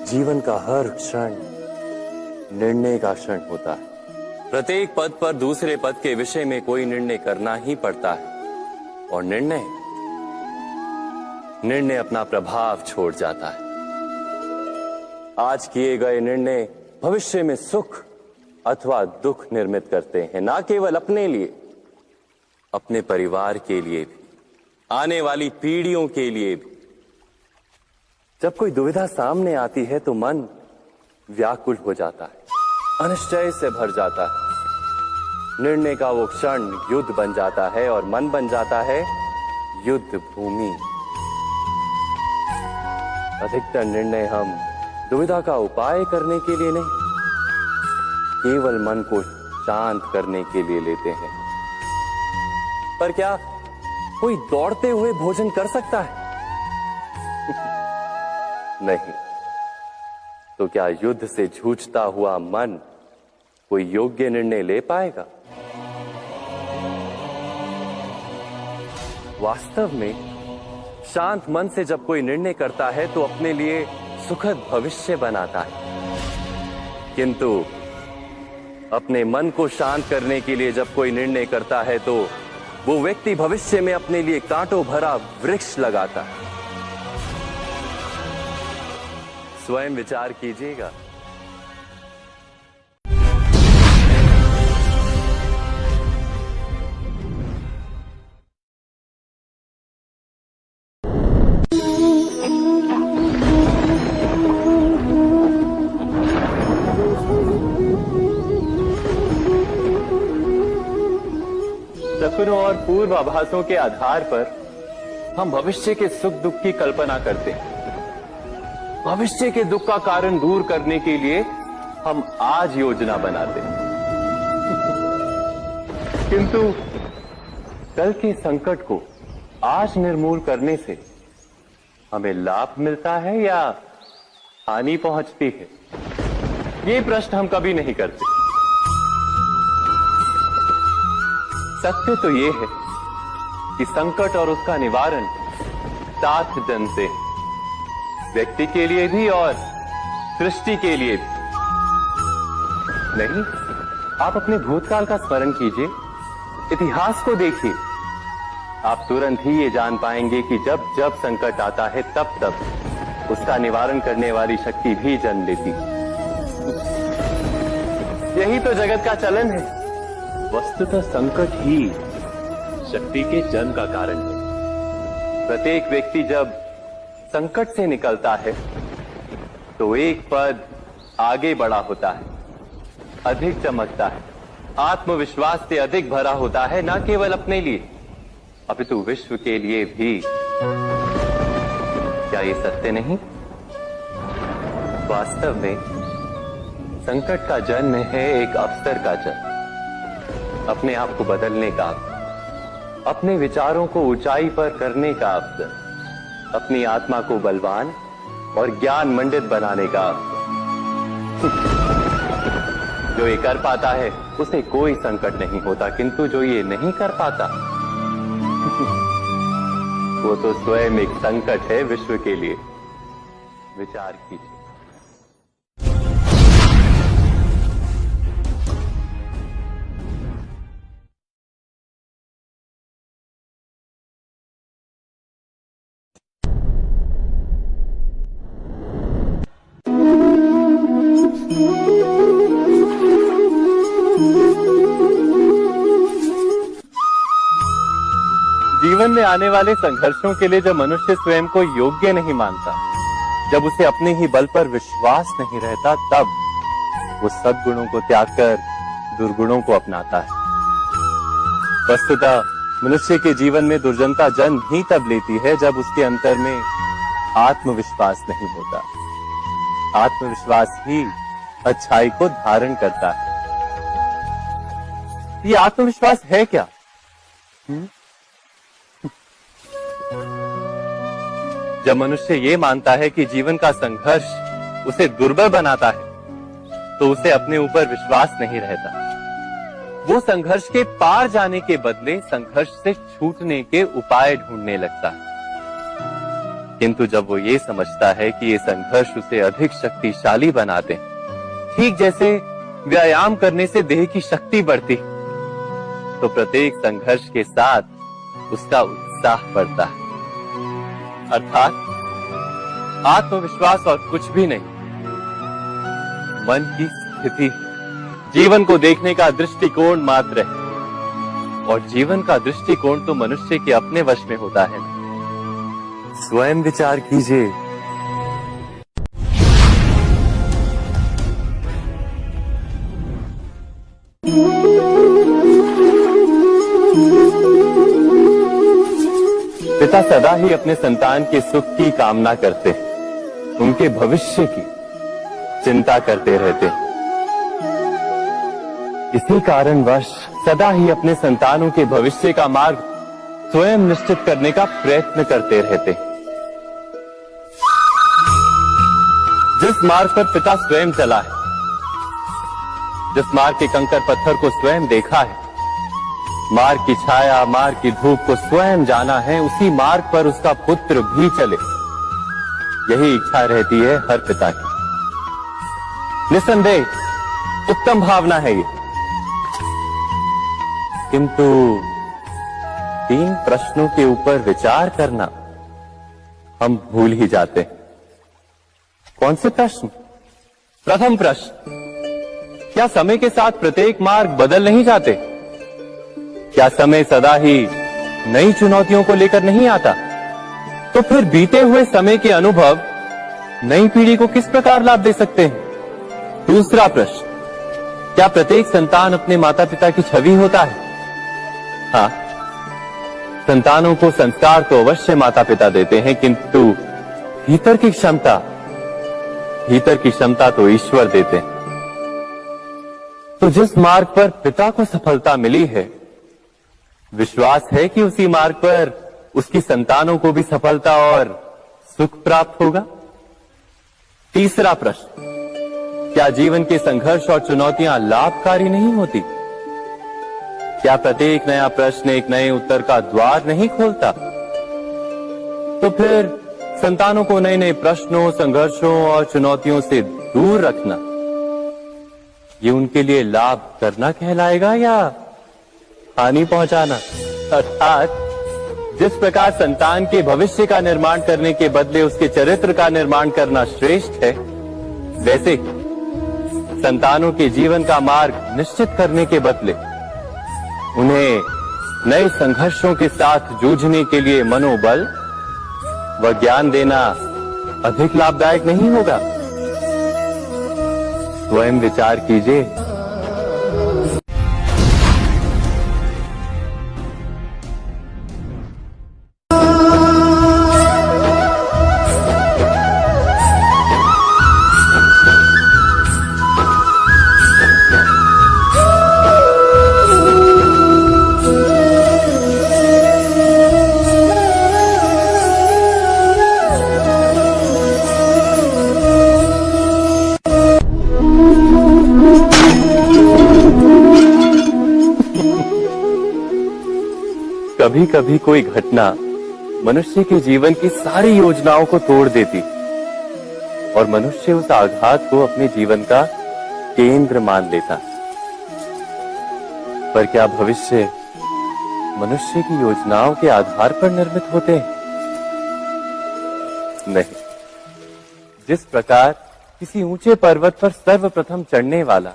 जीवन का हर क्षण निर्णय का क्षण होता है। प्रत्येक पद पर दूसरे पद के विषय में कोई निर्णय करना ही पड़ता है और निर्णय अपना प्रभाव छोड़ जाता है। आज किए गए निर्णय भविष्य में सुख अथवा दुख निर्मित करते हैं, ना केवल अपने लिए, अपने परिवार के लिए भी, आने वाली पीढ़ियों के लिए भी। जब कोई दुविधा सामने आती है तो मन व्याकुल हो जाता है, अनिश्चय से भर जाता है। निर्णय का वो क्षण युद्ध बन जाता है और मन बन जाता है युद्ध भूमि। अधिकतर निर्णय हम दुविधा का उपाय करने के लिए नहीं, केवल मन को शांत करने के लिए लेते हैं। पर क्या कोई दौड़ते हुए भोजन कर सकता है? नहीं। तो क्या युद्ध से जूझता हुआ मन कोई योग्य निर्णय ले पाएगा? वास्तव में शांत मन से जब कोई निर्णय करता है तो अपने लिए सुखद भविष्य बनाता है। किंतु अपने मन को शांत करने के लिए जब कोई निर्णय करता है तो वो व्यक्ति भविष्य में अपने लिए कांटों भरा वृक्ष लगाता है। स्वयं विचार कीजिएगा। सपनों और पूर्वाभासों के आधार पर हम भविष्य के सुख दुख की कल्पना करते हैं। भविष्य के दुख का कारण दूर करने के लिए हम आज योजना बनाते हैं। किंतु कल के संकट को आज निर्मूल करने से हमें लाभ मिलता है या हानि पहुंचती है, ये प्रश्न हम कभी नहीं करते। सत्य तो ये है कि संकट और उसका निवारण साथ जन से, व्यक्ति के लिए भी और सृष्टि के लिए भी। नहीं, आप अपने भूतकाल का स्मरण कीजिए, इतिहास को देखिए। आप तुरंत ही ये जान पाएंगे कि जब जब संकट आता है तब तब उसका निवारण करने वाली शक्ति भी जन्म लेती है। यही तो जगत का चलन है। वस्तुतः संकट ही शक्ति के जन्म का कारण है। प्रत्येक व्यक्ति जब संकट से निकलता है तो एक पद आगे बढ़ा होता है, अधिक चमकता है, आत्मविश्वास से अधिक भरा होता है, न केवल अपने लिए अपितु विश्व के लिए भी। क्या ये सत्य नहीं? वास्तव में संकट का जन्म है एक अवसर का जन्म, अपने आप को बदलने का, अपने विचारों को ऊंचाई पर करने का अवसर, अपनी आत्मा को बलवान और ज्ञान मंडित बनाने का। जो ये कर पाता है उसे कोई संकट नहीं होता, किंतु जो ये नहीं कर पाता वो तो स्वयं एक संकट है विश्व के लिए। विचार कीजिए। जीवन में आने वाले संघर्षों के लिए जब मनुष्य स्वयं को योग्य नहीं मानता, जब उसे अपने ही बल पर विश्वास नहीं रहता, तब वो सद्गुणों को त्याग कर दुर्गुणों को अपनाता है। वस्तुतः मनुष्य के जीवन में दुर्जनता जन्म ही तब लेती है जब उसके अंतर में आत्मविश्वास नहीं होता। आत्मविश्वास ही अच्छाई को धारण करता है। ये आत्मविश्वास है क्या? जब मनुष्य ये मानता है कि जीवन का संघर्ष उसे दुर्बल बनाता है, तो उसे अपने ऊपर विश्वास नहीं रहता। वो संघर्ष के पार जाने के बदले संघर्ष से छूटने के उपाय ढूंढने लगता है। किंतु जब वो ये समझता है कि ये संघर्ष उसे अधिक शक्तिशाली बनाते हैं, ठीक जैसे व्यायाम करने से देह की शक्ति बढ़ती, तो प्रत्येक संघर्ष के साथ उसका उत्साह बढ़ता है। अर्थात आत्मविश्वास और कुछ भी नहीं, मन की स्थिति, जीवन को देखने का दृष्टिकोण मात्र है। और जीवन का दृष्टिकोण तो मनुष्य के अपने वश में होता है। स्वयं विचार कीजिए। पिता सदा ही अपने संतान के सुख की कामना करते हैं, उनके भविष्य की चिंता करते रहते हैं। इसी कारणवश सदा ही अपने संतानों के भविष्य का मार्ग स्वयं निश्चित करने का प्रयत्न करते रहते हैं। जिस मार्ग पर पिता स्वयं चला है, जिस मार्ग के कंकर पत्थर को स्वयं देखा है, मार्ग की छाया, मार्ग की धूप को स्वयं जाना है, उसी मार्ग पर उसका पुत्र भी चले, यही इच्छा रहती है हर पिता की। निस्संदेह उत्तम भावना है ये, किंतु 3 प्रश्नों के ऊपर विचार करना हम भूल ही जाते हैं। कौन से प्रश्न? प्रथम प्रश्न, क्या समय के साथ प्रत्येक मार्ग बदल नहीं जाते? क्या समय सदा ही नई चुनौतियों को लेकर नहीं आता? तो फिर बीते हुए समय के अनुभव नई पीढ़ी को किस प्रकार लाभ दे सकते हैं? दूसरा प्रश्न, क्या प्रत्येक संतान अपने माता पिता की छवि होता है? हाँ, संतानों को संस्कार तो अवश्य माता पिता देते हैं, किंतु भीतर की क्षमता तो ईश्वर देते हैं। तो जिस मार्ग पर पिता को सफलता मिली है, विश्वास है कि उसी मार्ग पर उसकी संतानों को भी सफलता और सुख प्राप्त होगा। तीसरा प्रश्न, क्या जीवन के संघर्ष और चुनौतियां लाभकारी नहीं होती? क्या प्रत्येक नया प्रश्न एक नए उत्तर का द्वार नहीं खोलता? तो फिर संतानों को नए नए प्रश्नों, संघर्षों और चुनौतियों से दूर रखना, ये उनके लिए लाभ करना कहलाएगा या हानि पहुंचाना? अर्थात जिस प्रकार संतान के भविष्य का निर्माण करने के बदले उसके चरित्र का निर्माण करना श्रेष्ठ है, वैसे संतानों के जीवन का मार्ग निश्चित करने के बदले उन्हें नए संघर्षों के साथ जूझने के लिए मनोबल व ज्ञान देना अधिक लाभदायक नहीं होगा? स्वयं विचार कीजिए। कभी कभी कोई घटना मनुष्य के जीवन की सारी योजनाओं को तोड़ देती और मनुष्य उस आघात को अपने जीवन का केंद्र मान लेता। पर क्या भविष्य मनुष्य की योजनाओं के आधार पर निर्मित होते हैं? नहीं। जिस प्रकार किसी ऊंचे पर्वत पर सर्वप्रथम चढ़ने वाला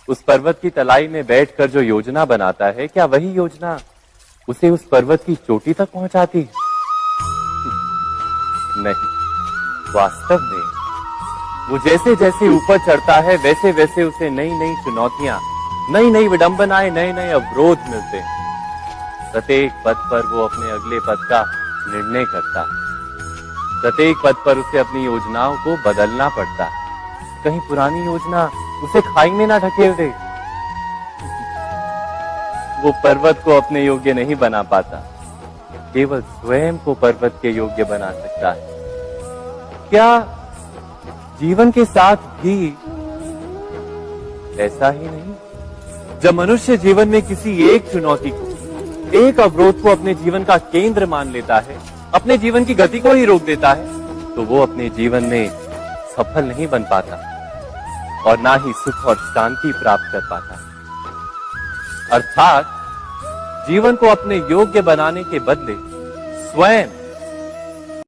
उस पर्वत की तलाई में बैठकर जो योजना बनाता है, क्या वही योजना उसे उस पर्वत की चोटी तक पहुंचाती है? नहीं। वास्तव में वो जैसे जैसे ऊपर चढ़ता है, वैसे वैसे उसे नई नई चुनौतियां, नई नई विडंबनाएं, नए नए अवरोध मिलते हैं। प्रत्येक पद पर वो अपने अगले पद का निर्णय करता है। प्रत्येक पद पर उसे अपनी योजनाओं को बदलना पड़ता है। कहीं पुरानी योजना उसे खाई में ना ढकेल दे। वो पर्वत को अपने योग्य नहीं बना पाता, केवल स्वयं को पर्वत के योग्य बना सकता है। क्या जीवन के साथ भी ऐसा ही नहीं? जब मनुष्य जीवन में किसी एक चुनौती को, एक अवरोध को अपने जीवन का केंद्र मान लेता है, अपने जीवन की गति को ही रोक देता है, तो वो अपने जीवन में सफल नहीं बन पाता और ना ही सुख और शांति प्राप्त कर पाता। अर्थात जीवन को अपने योग्य बनाने के बदले स्वयं